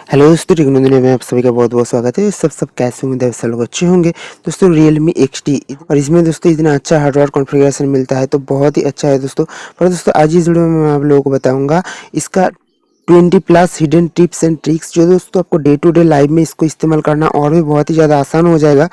Hello दोस्तों, techno दुनिया में आप सभी का बहुत बहुत स्वागत है। सब कैसे होंगे? सब लोग अच्छे होंगे। दोस्तों Realme XT और इसमें दोस्तों इतना अच्छा हार्डवेयर कॉन्फ़िगरेशन मिलता है तो बहुत ही अच्छा है दोस्तों। पर दोस्तों आज इस वीडियो में मैं आप लोगों को बताऊंगा इसका 20 plus hidden tips and tricks जो दोस्तों आपको डे टू डे लाइफ में इसको इस्तेमाल करना और भी बहुत ही ज़्यादा आसान हो जाएगा।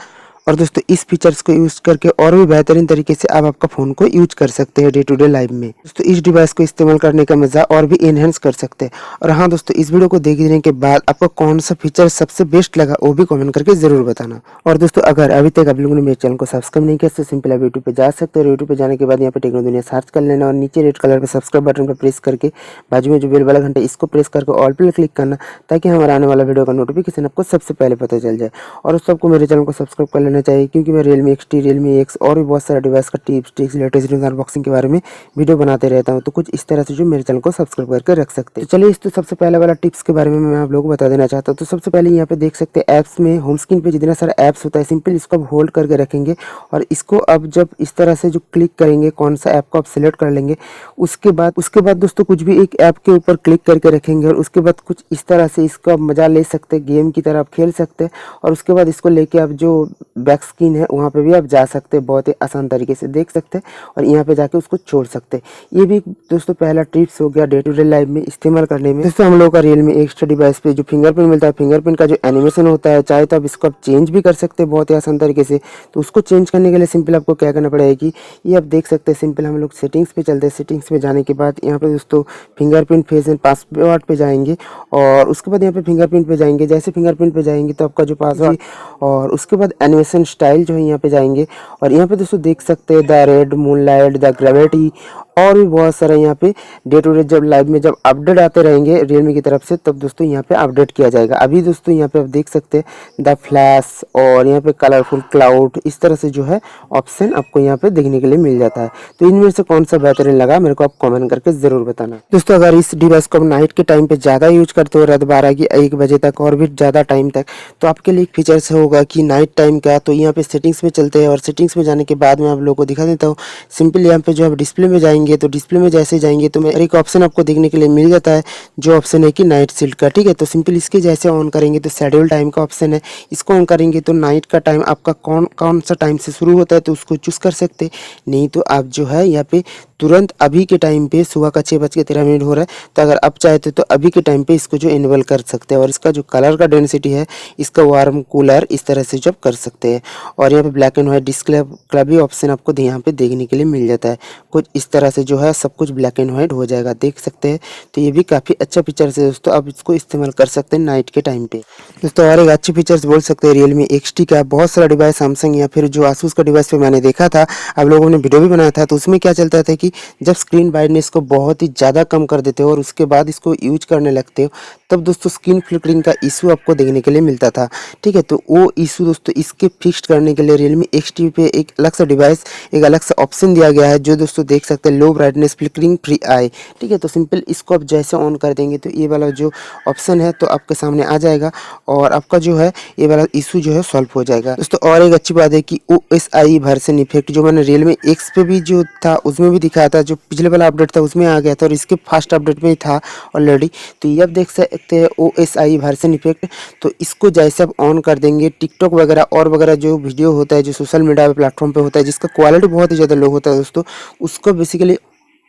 और दोस्तों इस फीचर्स को यूज़ करके और भी बेहतरीन तरीके से आप आपका फ़ोन को यूज कर सकते हैं डे टू डे लाइफ में। दोस्तों इस डिवाइस को इस्तेमाल करने का मज़ा और भी एनहेंस कर सकते हैं। और हाँ दोस्तों, इस वीडियो को देखने के बाद आपको कौन सा फीचर सबसे बेस्ट लगा वो भी कमेंट करके ज़रूर बताना। और दोस्तों अगर अभी तक आप लोगों ने मेरे चैनल को सब्सक्राइब नहीं किया तो सिंपल आप यूट्यूब पर जा सकते हो। यूट्यूब पर जाने के बाद यहाँ पे टेक्नो दुनिया सर्च कर लेना और नीचे रेड कलर पर सब्सक्राइब बटन पर प्रेस करके बाजू में जो बेल वाला घंटा इसको प्रेस करके ऑल पर क्लिक करना, ताकि हमारा आने वाला वीडियो का नोटिफिकेशन आपको सबसे पहले पता चल जाए। और उस सबको मेरे चैनल को सब्सक्राइब कर लेना चाहिए, क्योंकि मैं Realme XT, Realme X और भी बहुत सारे डिवाइस का tips tricks latest news unboxing के बारे में वीडियो बनाते रहता हूं। तो कुछ इस तरह से जो मेरे चैनल को सब्सक्राइब करके रख सकते हैं। तो चलिए, इस तो सबसे पहले वाला टिप्स के बारे में मैं आप लोगों को बता देना चाहता हूं। तो सबसे पहले यहाँ पे देख सकते हैं ऐप्स में होम स्क्रीन पे जितना सारा ऐप्स होता है, सिंपल इसको आप होल्ड करके रखेंगे और इसको अब जब इस तरह से जो क्लिक करेंगे, कौन सा ऐप को आप सिलेक्ट कर लेंगे, उसके बाद दोस्तों कुछ भी एक ऐप के ऊपर क्लिक करके रखेंगे और उसके बाद कुछ इस तरह से इसको आप मजा ले सकते हैं, गेम की तरह आप खेल सकते हैं। और उसके बाद इसको लेके आप जो बैक स्क्रीन है वहाँ पे भी आप जा सकते हैं, बहुत ही आसान तरीके से देख सकते हैं और यहाँ पे जाके उसको छोड़ सकते हैं। ये भी दोस्तों पहला टिप्स हो गया डे टू डे लाइफ में इस्तेमाल करने में। दोस्तों हम लोग का Realme XT डिवाइस पे जो फिंगरप्रिंट मिलता है, फिंगरप्रिंट का जो एनिमेशन होता है, चाहे तो आप इसको आप चेंज भी कर सकते हैं बहुत ही आसान तरीके से। तो उसको चेंज करने के लिए सिंपल आपको क्या करना पड़ेगा कि ये आप देख सकते हैं, सिंपल हम लोग सेटिंग्स पे चलते हैं। सेटिंग्स पे जाने के बाद यहाँ पे दोस्तों फिंगरप्रिंट फेस एंड पासवर्ड पे जाएंगे और उसके बाद यहाँ पे फिंगरप्रिंट पे जाएंगे। जैसे फिंगरप्रिंट पे जाएंगे तो आपका जो पासवर्ड और उसके बाद एनिमेशन स्टाइल जो है यहाँ पे जाएंगे और यहाँ पे दोस्तों देख सकते हैं the red, moonlight, the gravity और भी बहुत सारे यहाँ पे डे टू डे जब लाइव में जब अपडेट आते रहेंगे Realme की तरफ से, तब दोस्तों यहाँ पे अपडेट किया जाएगा। अभी दोस्तों यहाँ पे आप देख सकते हैं द फ्लैश और यहाँ पे कलरफुल क्लाउड, इस तरह से जो है ऑप्शन आपको यहाँ पे देखने के लिए मिल जाता है। तो इनमें से कौन सा बेहतरीन लगा मेरे को आप कमेंट करके जरूर बताना। दोस्तों अगर इस डिवाइस को आप नाइट के टाइम पे ज़्यादा यूज करते हो, रात 12 की 1 बजे तक और भी ज़्यादा टाइम तक, तो आपके लिए एक फीचर्स होगा कि नाइट टाइम का। तो यहाँ पे सेटिंग्स में चलते हैं और सेटिंग्स में जाने के बाद मैं आप लोगों को दिखा देता हूँ। सिंपल यहाँ पे जो आप डिस्प्ले में जाएंगे तो डिस्प्ले में जैसे जाएंगे तो मेरे एक ऑप्शन आपको देखने के लिए मिल जाता है, जो ऑप्शन है कि नाइट शिफ्ट का। ठीक है, तो सिंपल इसके जैसे ऑन करेंगे तो शेड्यूल टाइम का ऑप्शन है, इसको ऑन करेंगे तो नाइट का टाइम आपका कौन सा टाइम से शुरू होता है तो उसको चूज़ कर सकते। नहीं तो आप जो है यहाँ पे तुरंत अभी के टाइम पे सुबह का 6:13 हो रहा है, तो अगर आप चाहते तो अभी के टाइम पे इसको जो इनेबल कर सकते हैं। और इसका जो कलर का डेंसिटी है, इसका वार्म कूलर इस तरह से जब कर सकते हैं। और यहाँ पे ब्लैक एंड व्हाइट डिस्प्ले का भी ऑप्शन आपको यहाँ पे देखने के लिए मिल जाता है। कुछ इस तरह से जो है सब कुछ ब्लैक एंड व्हाइट हो जाएगा, देख सकते हैं। तो ये भी काफ़ी अच्छा फीचर है दोस्तों, आप इसको इस्तेमाल कर सकते हैं नाइट के टाइम पे। दोस्तों और एक अच्छे फीचर्स बोल सकते हैं Realme XT का। बहुत सारा डिवाइस सैमसंग या फिर जो आसूस का डिवाइस पे मैंने देखा था, आप लोगों ने वीडियो भी बनाया था, तो उसमें क्या चलता था कि जब स्क्रीन ब्राइटनेस को बहुत ही ज़्यादा कम कर देते हो और उसके बाद इसको यूज करने लगते हो, तब दोस्तों स्क्रीन फ्लिकरिंग का इशू आपको देखने के लिए मिलता था। ठीक है, तो वो इशू दोस्तों इसके फिक्स करने के लिए Realme XT पे एक अलग सा डिवाइस, एक अलग सा ऑप्शन दिया गया है, जो दोस्तों देख सकते हैं लो ब्राइटनेस फ्लिकरिंग फ्री आई। ठीक है, तो सिंपल इसको आप जैसे ऑन कर देंगे तो ये वाला जो ऑप्शन है तो आपके सामने आ जाएगा और आपका जो है ये वाला इशू जो है सॉल्व हो जाएगा। दोस्तों और एक अच्छी बात है कि OSI वर्जन इफेक्ट जो मैंने Realme X पे भी जो था उसमें भी दिखाया था, जो पिछले वाला अपडेट था उसमें आ गया था और इसके फर्स्ट अपडेट में ही था ऑलरेडी। तो ये आप देख सकते हैं OSI वर्जन इफेक्ट। तो इसको जैसे आप ऑन कर देंगे, टिकटॉक वगैरह और वगैरह जो वीडियो होता है जो सोशल मीडिया प्लेटफॉर्म पे होता है, जिसका क्वालिटी बहुत ही ज़्यादा लो होता है दोस्तों, उसको बेसिकली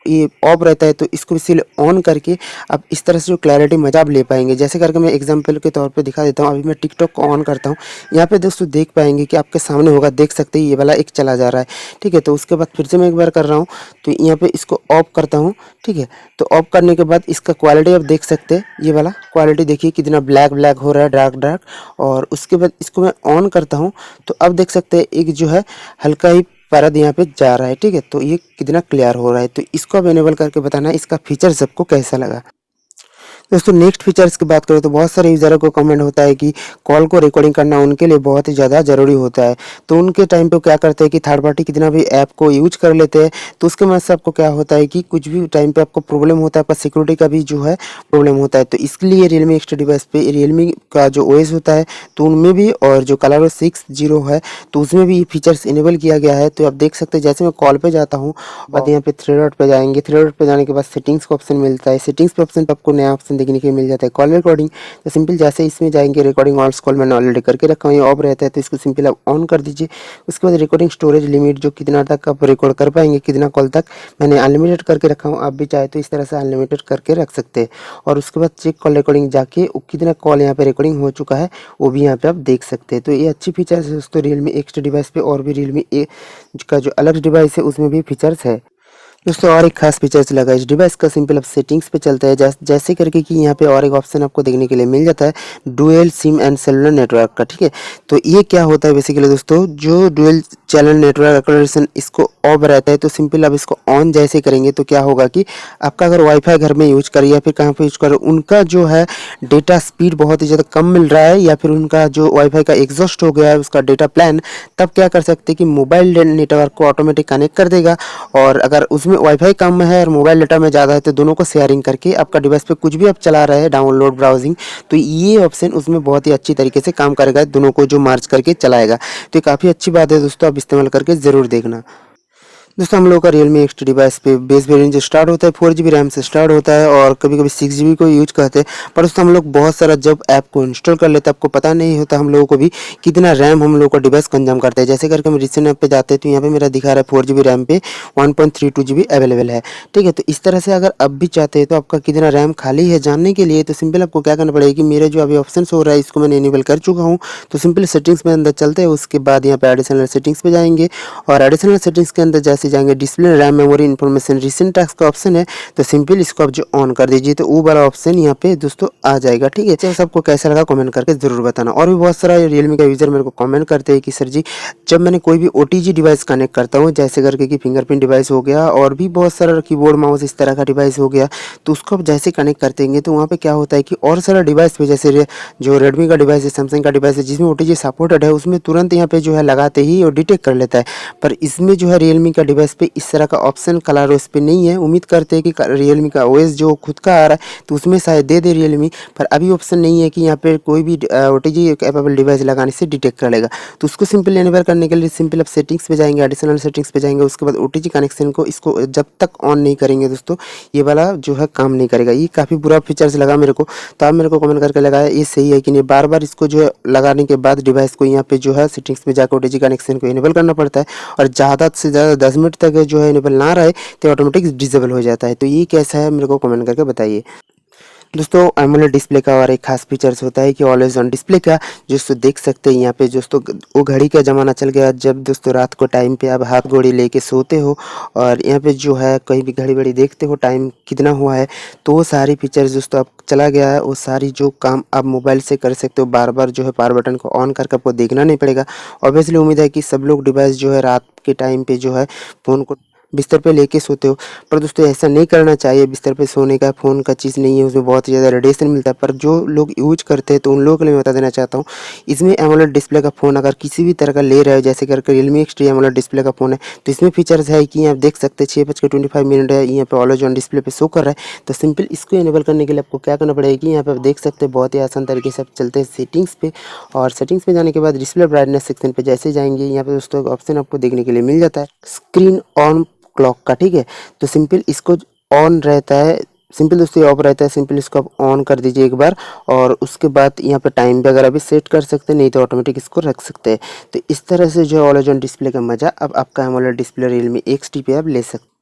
ये ऑफ रहता है। तो इसको इसीलिए ऑन करके आप इस तरह से जो क्लैरिटी मजा आप ले पाएंगे। जैसे करके मैं एग्जांपल के तौर पे दिखा देता हूँ। अभी मैं टिकटॉक को ऑन करता हूँ, यहाँ पे दोस्तों देख पाएंगे कि आपके सामने होगा, देख सकते हैं ये वाला एक चला जा रहा है। ठीक है, तो उसके बाद फिर से मैं एक बार कर रहा हूँ, तो यहाँ पे इसको ऑफ करता हूँ। ठीक है, तो ऑफ करने के बाद इसका क्वालिटी आप देख सकते हैं, ये वाला क्वालिटी देखिए कितना ब्लैक ब्लैक हो रहा है, डार्क डार्क। और उसके बाद इसको मैं ऑन करता हूँ तो अब देख सकते हैं एक जो है हल्का ही परत यहाँ पे जा रहा है। ठीक है, तो ये कितना क्लियर हो रहा है। तो इसको अब इनेबल करके बताना इसका फीचर सबको कैसा लगा। दोस्तों नेक्स्ट फीचर्स की बात करें तो बहुत सारे यूज़रों को कमेंट होता है कि कॉल को रिकॉर्डिंग करना उनके लिए बहुत ही ज़्यादा ज़रूरी होता है। तो उनके टाइम पे क्या करते हैं कि थर्ड पार्टी कितना भी ऐप को यूज कर लेते हैं, तो उसके मदद से आपको क्या होता है कि कुछ भी टाइम पे आपको प्रॉब्लम होता है, आपका सिक्योरिटी का भी जो है प्रॉब्लम होता है। तो इसके लिए Realme XT डिवाइस पे Realme का जो OS होता है तो उनमें भी, और जो कलर 60 है तो उसमें भी ये फीचर्स इनेबल किया गया है। तो आप देख सकते हैं जैसे मैं कॉल पे जाता हूँ, बाद यहाँ पे थ्री डॉट पे जाएंगे, थ्री डॉट पे जाने के बाद सेटिंग्स का ऑप्शन मिलता है। सेटिंग्स पे ऑप्शन पे आपको नया ऑप्शन ऑप्शन देखने के लिए मिल जाता है कॉल रिकॉर्डिंग। तो सिंपल जैसे इसमें जाएंगे, रिकॉर्डिंग ऑल्स कॉल मैंने ऑलरेडी करके रखा हूँ, ये ऑफ रहता है तो इसको सिंपल आप ऑन कर दीजिए। उसके बाद रिकॉर्डिंग स्टोरेज लिमिट जो कितना तक आप रिकॉर्ड कर पाएंगे, कितना कॉल तक, मैंने अनलिमिटेड करके रखा हूँ। आप भी चाहे तो इस तरह से अनलिमिटेड करके रख सकते हैं। और उसके बाद चेक कॉल रिकॉर्डिंग जाके कितना कॉल यहाँ पे रिकॉर्डिंग हो चुका है वो भी यहाँ पे आप देख सकते हैं। तो ये अच्छी फीचर्स है दोस्तों Realme XT डिवाइस पे, और भी Realme A का जो अलग डिवाइस है उसमें भी फीचर्स है दोस्तों। और एक खास फीचर्स लगा इस डिवाइस का, सिंपल अब सेटिंग्स पे चलता है जैसे करके कि यहाँ पे और एक ऑप्शन आपको देखने के लिए मिल जाता है dual SIM and cellular network का, ठीक है। तो ये क्या होता है बेसिकली दोस्तों, जो डुअल चैनल नेटवर्क एक्टिवेशन इसको ऑफ रहता है, तो सिंपल अब इसको ऑन जैसे करेंगे तो क्या होगा कि आपका अगर वाईफाई घर में यूज करें या फिर कहाँ पे यूज करें, उनका जो है डेटा स्पीड बहुत ही ज़्यादा कम मिल रहा है, या फिर उनका जो वाईफाई का एग्जॉस्ट हो गया है उसका डेटा प्लान, तब क्या कर सकते हैं कि मोबाइल नेटवर्क को ऑटोमेटिक कनेक्ट कर देगा। और अगर उसमें वाईफाई कम है और मोबाइल डेटा में ज़्यादा है तो दोनों को शेयरिंग करके आपका डिवाइस पे कुछ भी आप चला रहे हैं, डाउनलोड ब्राउजिंग, तो ये ऑप्शन उसमें बहुत ही अच्छी तरीके से काम करेगा, दोनों को जो मार्च करके चलाएगा। तो ये काफ़ी अच्छी बात है दोस्तों, आप इस्तेमाल करके ज़रूर देखना। दोस्तों हम लोग का Realme XT डिवाइस पे बेस वेरिएंट जो स्टार्ट होता है 4GB रैम से स्टार्ट होता है, और कभी कभी 6GB को यूज करते हैं। पर दोस्तों हम लोग बहुत सारा जब ऐप को इंस्टॉल कर लेते हैं, आपको पता नहीं होता हम लोगों को भी कितना रैम हम लोग का डिवाइस कंज्यूम करता है। जैसे करके हम रिसेंट ऐप पे जाते हैं तो यहाँ पे मेरा दिखा रहा है 4GB रैम पे 1.32GB अवेलेबल है, ठीक है। तो इस तरह से अगर अब भी चाहते हैं तो आपका कितना रैम खाली है जानने के लिए, तो सिंपल आपको क्या करना पड़ेगा कि मेरा जो अभी ऑप्शन हो रहा है इसको मैंने इनेबल कर चुका हूँ। तो सिंपल सेटिंग्स में अंदर चलते हैं, उसके बाद यहाँ पे एडिशनल सेटिंग्स पे जाएंगे, और एडिशनल सेटिंग्स के अंदर जैसे जाएंगे display RAM memory information recent tax का ऑप्शन है, तो सिंपल इसको आप जो ऑन कर दीजिए तो वो वाला ऑप्शन यहाँ पे दोस्तों आ जाएगा, ठीक है। चाहे सबको कैसा लगा कमेंट करके जरूर बताना। और भी बहुत सारा Realme का यूजर मेरे को कमेंट करते हैं कि सर जी जब मैंने कोई भी OTG डिवाइस कनेक्ट करता हूँ, जैसे करके कि फिंगरप्रिंट डिवाइस हो गया और भी बहुत सारा कीबोर्ड माउस इस तरह का डिवाइस हो गया, तो उसको आप जैसे कनेक्ट करते हैं तो वहाँ पे क्या होता है कि और सारा डिवाइस पे जैसे जो रेडमी का डिवाइस है, सैमसंग का डिवाइस है जिसमें OTG सपोर्टेड है, उसमें तुरंत यहाँ पे जो है लगाते ही और डिटेक्ट कर लेता है। पर इसमें जो है Realme का डिवाइस पे इस तरह का ऑप्शन कलर OS पे नहीं है। उम्मीद करते हैं कि Realme का OS जो खुद का आ रहा है तो उसमें शायद दे Realme, पर अभी ऑप्शन नहीं है कि यहाँ पे कोई भी OTG कैपेबल डिवाइस लगाने से डिटेक्ट कर लेगा। तो उसको सिंपल एनेबल करने के लिए सिंपल आप सेटिंग्स पे जाएंगे, एडिशनल सेटिंग्स पे जाएंगे, उसके बाद OTG कनेक्शन को इसको जब तक ऑन नहीं करेंगे दोस्तों ये वाला जो है काम नहीं करेगा। ये काफ़ी बुरा फीचर्स लगा मेरे को, तो आप मेरे को कमेंट करके लगाया ये सही है कि नहीं। बार बार इसको जो है लगाने के बाद डिवाइस को यहाँ पे जो है सेटिंग्स में जाकर OTG कनेक्शन को इनेबल करना पड़ता है, और ज़्यादा से ज़्यादा 10 मिनट तक जो है इनेबल ना रहे तो ऑटोमेटिक डिसेबल हो जाता है। तो ये कैसा है मेरे को कमेंट करके बताइए। दोस्तों एमोलेड डिस्प्ले का और एक खास फीचर्स होता है कि ऑलवेज ऑन डिस्प्ले का, दोस्तों देख सकते हैं यहाँ पे दोस्तों वो घड़ी का ज़माना चल गया, जब दोस्तों रात को टाइम पे आप हाथ घड़ी लेके सोते हो और यहाँ पे जो है कहीं भी घड़ी बड़ी देखते हो टाइम कितना हुआ है, तो वो सारी फीचर्स दोस्तों आप चला गया है। वो सारी जो काम आप मोबाइल से कर सकते हो, बार बार जो है पावर बटन को ऑन करके आपको देखना नहीं पड़ेगा। ऑब्वियसली उम्मीद है कि सब लोग डिवाइस जो है रात के टाइम पे जो है फ़ोन को बिस्तर पे लेके सोते हो, पर दोस्तों ऐसा नहीं करना चाहिए। बिस्तर पे सोने का फ़ोन का चीज़ नहीं है, उसमें बहुत ही ज़्यादा रेडिएशन मिलता है। पर जो लोग यूज करते हैं तो उन लोगों के लिए मैं बता देना चाहता हूँ, इसमें एमोलेड डिस्प्ले का फ़ोन अगर किसी भी तरह का ले रहे हो, जैसे करके Realme XT एमोलेड डिस्प्ले का फ़ोन है, तो इसमें फीचर्स है कि आप देख सकते हैं 6:25 है, यहाँ पे ऑलवेज ऑन डिस्प्ले पे शो कर रहा है। तो सिंपल इसको इनेबल करने के लिए आपको क्या करना पड़ेगा कि यहाँ पे आप देख सकते हैं बहुत ही आसान तरीके से आप चलते हैं सेटिंग्स पे, और सेटिंग्स पे जाने के बाद डिस्प्ले ब्राइटनेस सेक्शन पे जैसे जाएंगे यहाँ पे दोस्तों ऑप्शन आपको देखने के लिए मिल जाता है स्क्रीन ऑन क्लॉक का, ठीक है। तो सिंपल इसको ऑन रहता है, सिंपल दोस्तों ऑफ रहता है, सिंपल इसको आप ऑन कर दीजिए एक बार, और उसके बाद यहाँ पे टाइम पे अगर अभी सेट कर सकते हैं, नहीं तो ऑटोमेटिक इसको रख सकते हैं। तो इस तरह से जो ऑलवेज ऑन डिस्प्ले का मजा अब आपका एमोलेड डिस्प्ले Realme XT पे आप ले सकते हैं।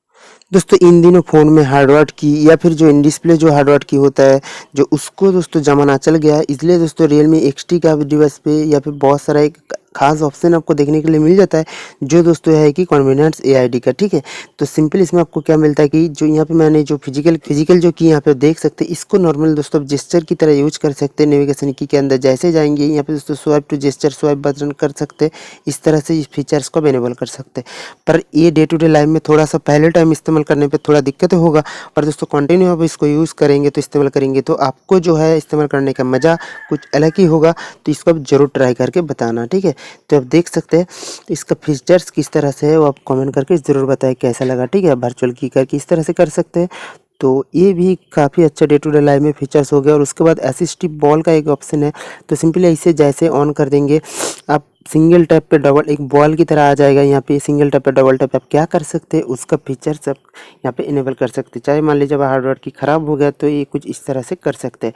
दोस्तों इन दिनों फ़ोन में हार्डवेयर की या फिर जो इन डिस्प्ले जो हार्डवेयर की होता है जो उसको दोस्तों ज़माना चल गया है, इसलिए दोस्तों Realme XT का डिवाइस पे या फिर बहुत सारा एक खास ऑप्शन आपको देखने के लिए मिल जाता है जो दोस्तों है कि कन्वीनियंस AID का, ठीक है। तो सिंपल इसमें आपको क्या मिलता है कि जो यहाँ पे मैंने जो फिजिकल जो की यहाँ पे देख सकते हैं, इसको नॉर्मल दोस्तों आप जेस्चर की तरह यूज कर सकते हैं। नेविगेशन की के अंदर जैसे जाएंगे यहाँ पे दोस्तों swipe to gesture swipe button कर सकते हैं, इस तरह से इस फीचर्स को इनेबल कर सकते हैं। पर ये डे टू डे लाइफ में थोड़ा सा पहले टाइम इस्तेमाल करने पर थोड़ा दिक्कत होगा, पर दोस्तों कंटिन्यू आप इसको यूज़ करेंगे तो इस्तेमाल करेंगे तो आपको जो है इस्तेमाल करने का मज़ा कुछ अलग ही होगा। तो इसको आप जरूर ट्राई करके बताना, ठीक है। तो आप देख सकते हैं इसका फीचर्स किस तरह से है वो आप कमेंट करके ज़रूर बताएं कैसा लगा, ठीक है। वर्चुअल की करके इस तरह से कर सकते हैं, तो ये भी काफ़ी अच्छा डे टू डे लाइफ में फीचर्स हो गया। और उसके बाद असिस्टिव बॉल का एक ऑप्शन है, तो सिंपली इसे जैसे ऑन कर देंगे आप सिंगल टैप पे डबल एक बॉल की तरह आ जाएगा। यहाँ पे सिंगल टैप पे डबल टैप आप क्या कर सकते हैं, उसका फीचर्स आप यहाँ पे इनेबल कर सकते हैं। चाहे मान लीजिए जब हार्डवेयर की ख़राब हो गया तो ये कुछ इस तरह से कर सकते हैं।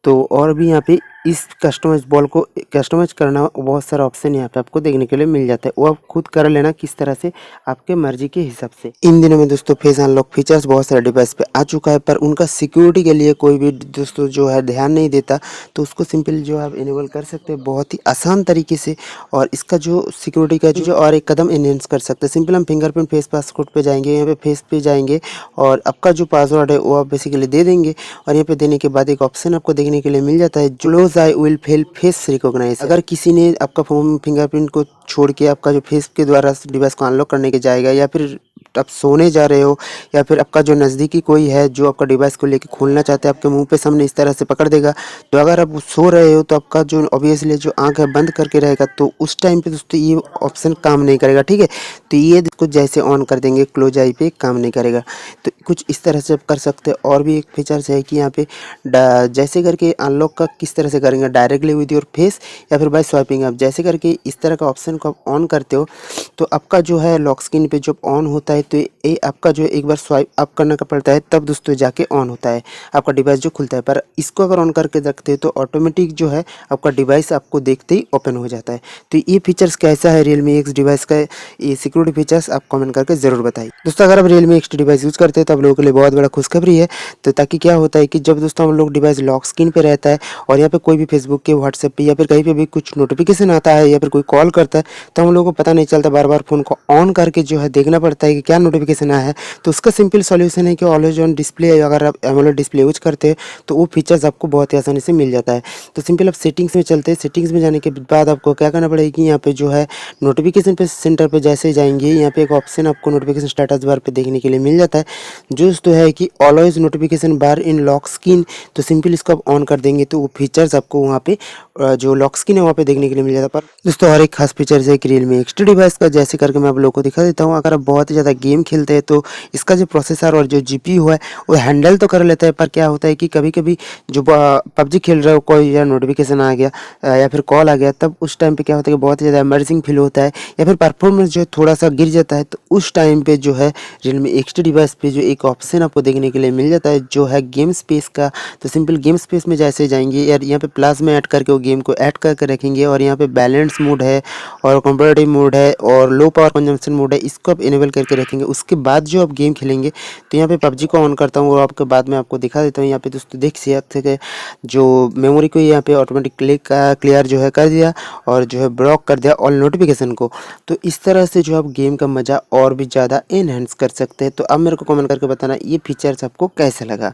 तो और भी यहाँ पे इस कस्टमाइज बॉल को कस्टमाइज करना बहुत सारा ऑप्शन यहाँ पे आपको देखने के लिए मिल जाता है। वो आप खुद कर लेना किस तरह से आपके मर्जी के हिसाब से। इन दिनों में दोस्तों फेस अनलॉक फीचर्स बहुत सारे डिवाइस पे आ चुका है, पर उनका सिक्योरिटी के लिए कोई भी दोस्तों जो है ध्यान नहीं देता। तो उसको सिंपल जो है आप इनेबल कर सकते हैं बहुत ही आसान तरीके से। और इसका जो सिक्योरिटी का जो और एक कदम एनहेंस कर सकते हैं। सिंपल हम फिंगरप्रिंट फेस पासवर्ड पे जाएंगे, यहाँ पे फेस पे जाएंगे और आपका जो पासवर्ड है वो आप बेसिकली दे देंगे। और यहाँ पे देने के बाद एक ऑप्शन आपको देखने के लिए मिल जाता है, close I will fail face recognize. अगर किसी ने आपका फोन फिंगरप्रिंट को छोड़ के आपका जो फेस के द्वारा डिवाइस को अनलॉक करने के जाएगा, या फिर आप सोने जा रहे हो, या फिर आपका जो नज़दीकी कोई है जो आपका डिवाइस को लेके खोलना चाहते हैं, आपके मुंह पे सामने इस तरह से पकड़ देगा। तो अगर आप सो रहे हो तो आपका जो ऑब्वियसली जो आंख है बंद करके रहेगा, तो उस टाइम पे दोस्तों ये ऑप्शन काम नहीं करेगा। ठीक है, तो ये कुछ जैसे ऑन कर देंगे क्लोज आई पे काम नहीं करेगा। तो कुछ इस तरह से आप कर सकते हैं। और भी एक फीचर्स है कि यहाँ पे जैसे करके अनलॉक का किस तरह से करेंगे, डायरेक्टली विद योर फेस या फिर बाय स्वाइपिंग। आप जैसे करके इस तरह का ऑप्शन को आप ऑन करते हो तो आपका जो है लॉक स्क्रीन पे जब ऑन होता है तो ये आपका जो एक बार स्वाइप अप करना का पड़ता है, तब दोस्तों जाके ऑन होता है आपका डिवाइस जो खुलता है। पर इसको अगर ऑन करके रखते हैं तो ऑटोमेटिक जो है आपका डिवाइस आपको देखते ही ओपन हो जाता है। तो ये फीचर्स कैसा है Realme X डिवाइस का, ये सिक्योरिटी फीचर्स आप कमेंट करके ज़रूर बताइए। दोस्तों अगर आप Realme XT डिवाइस यूज़ करते हैं तो आप लोगों के लिए बहुत बड़ा खुशखबरी है। तो ताकि क्या होता है कि जब दोस्तों हम लोग डिवाइस लॉक स्क्रीन पे रहता है और यहाँ पे कोई भी फेसबुक के व्हाट्सएप पे या फिर कहीं पे भी कुछ नोटिफिकेशन आता है या फिर कोई कॉल करता है, तो हम लोगों को पता नहीं चलता, बार बार फ़ोन को ऑन करके जो है देखना पड़ता है कि क्या नोटिफिकेशन आया है। तो उसका सिंपल सॉल्यूशन है कि ऑलवेज ऑन डिस्प्ले, अगर आप एमोलेड डिस्प्ले यूज करते हैं तो वो फीचर्स आपको बहुत ही आसानी से मिल जाता है। तो सिंपल आप सेटिंग्स में चलते हैं। सेटिंग्स में जाने के बाद आपको क्या करना पड़ेगा कि यहाँ पे जो है नोटिफिकेशन पे सेंटर पे जैसे जाएंगे, यहाँ पे एक ऑप्शन आपको नोटिफिकेशन स्टेटस बार पे देखने के लिए मिल जाता है, जो तो है कि ऑलवेज नोटिफिकेशन बार इन लॉक स्क्रीन। तो सिंपल इसको आप ऑन कर देंगे तो वो फीचर्स आपको वहाँ पे जो लॉक स्क्रीन है वहाँ पे देखने के लिए मिल जाता है। पर दोस्तों और एक खास फीचर्स है कि Realme XT डिवाइस का, जैसे करके मैं आप लोगों को दिखा देता हूँ। अगर आप बहुत ही ज़्यादा गेम खेलते हैं तो इसका जो प्रोसेसर और जो GPU है वो हैंडल तो कर लेता है, पर क्या होता है कि कभी कभी जो PUBG खेल रहे हो कोई या नोटिफिकेशन आ गया या फिर कॉल आ गया, तब उस टाइम पे क्या होता है कि बहुत ही ज़्यादा एमर्जिंग फील होता है या फिर परफॉर्मेंस जो है थोड़ा सा गिर जाता है। तो उस टाइम पे जो है Realme XT डिवाइस पे जो एक ऑप्शन आपको देखने के लिए मिल जाता है जो है गेम स्पेस का। तो सिंपल गेम स्पेस में जैसे जाएंगे यार, यहाँ पे प्लस में ऐड करके वो गेम को ऐड करके रखेंगे, और यहाँ पे बैलेंस मोड है और कॉम्पिटिटिव मोड है और लो पावर कंजम्पशन मोड है, इसको आप इनेबल करके रखेंगे। उसके बाद जो आप गेम खेलेंगे, तो यहाँ पे PUBG को ऑन करता हूँ और आपके बाद में आपको दिखा देता हूँ। यहाँ पे दोस्तों देख सकते हैं जो मेमोरी को यहाँ पे ऑटोमेटिक क्लियर जो है कर दिया और जो है ब्लॉक कर दिया ऑल नोटिफिकेशन को। तो इस तरह से जो आप गेम का मज़ा और भी ज़्यादा एनहेंस कर सकते हैं। तो अब मेरे को कमेंट करके बताना ये फीचर्स आपको कैसा लगा।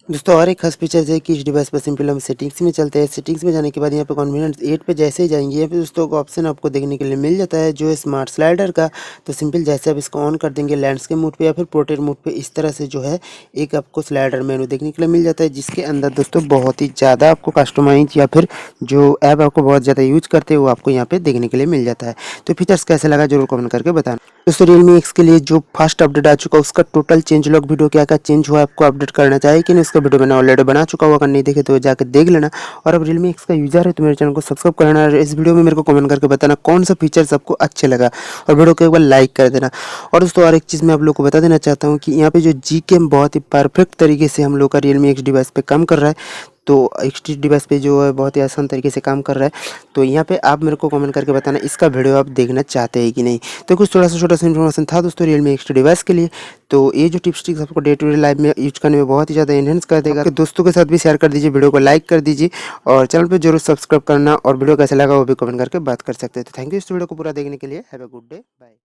दोस्तों और एक खास फीचर है कि इस डिवाइस पर सिंपल हम सेटिंग्स में चलते हैं। सेटिंग्स में जाने के बाद यहाँ पे कॉन्फिडेंस 8 पे जैसे ही जाएंगे, यहाँ पे दोस्तों को ऑप्शन आपको देखने के लिए मिल जाता है जो है स्मार्ट स्लाइडर का। तो सिंपल जैसे आप इसको ऑन कर देंगे लैंडस्केप मोड पे या फिर पोर्ट्रेट मोड पे, इस तरह से जो है एक आपको स्लाइडर मेनू देखने के लिए मिल जाता है, जिसके अंदर दोस्तों बहुत ही ज़्यादा आपको कस्टमाइज या फिर जो ऐप आपको बहुत ज़्यादा यूज करते हैं वो आपको यहाँ पे देखने के लिए मिल जाता है। तो फीचर्स कैसे लगा जरूर कमेंट करके बताना। दोस्तों Realme X के लिए जो फर्स्ट अपडेट आ चुका है उसका टोटल चेंज लॉग वीडियो क्या क्या चेंज हुआ आपको अपडेट करना चाहिए कि नहीं, उसका वीडियो मैंने ऑलरेडी बना चुका हुआ, अगर नहीं देखे तो जाकर देख लेना। और अब Realme X का यूजर है तो मेरे चैनल को सब्सक्राइब कर लेना। इस वीडियो में मेरे को कमेंट करके बताना कौन सा फीचर्स आपको अच्छे लगा और वीडियो को एक बार लाइक कर देना। और दोस्तों और एक चीज़ मैं आप लोग को बता देना चाहता हूँ कि यहाँ पे जो Gcam बहुत ही परफेक्ट तरीके से हम लोग का Realme X डिवाइस पे काम कर रहा है। तो XT डिवाइस पे जो है बहुत ही आसान तरीके से काम कर रहा है। तो यहाँ पे आप मेरे को कमेंट करके बताना इसका वीडियो आप देखना चाहते हैं कि नहीं। तो कुछ थोड़ा सा छोटा सा इन्फॉर्मेशन था दोस्तों Realme XT डिवाइस के लिए। तो ये जो टिप्स ट्रिक्स आपको डे टू डे लाइफ में यूज करने में बहुत ही ज़्यादा एनहेंस कर देगा। आपके दोस्तों के साथ भी शेयर कर दीजिए, वीडियो को लाइक कर दीजिए और चैनल पर जरूर सब्सक्राइब करना, और वीडियो कैसा लगा वो भी कमेंट करके बात कर सकते हैं। तो थैंक यू इस वीडियो को पूरा देखने के लिए। Have a good day, bye.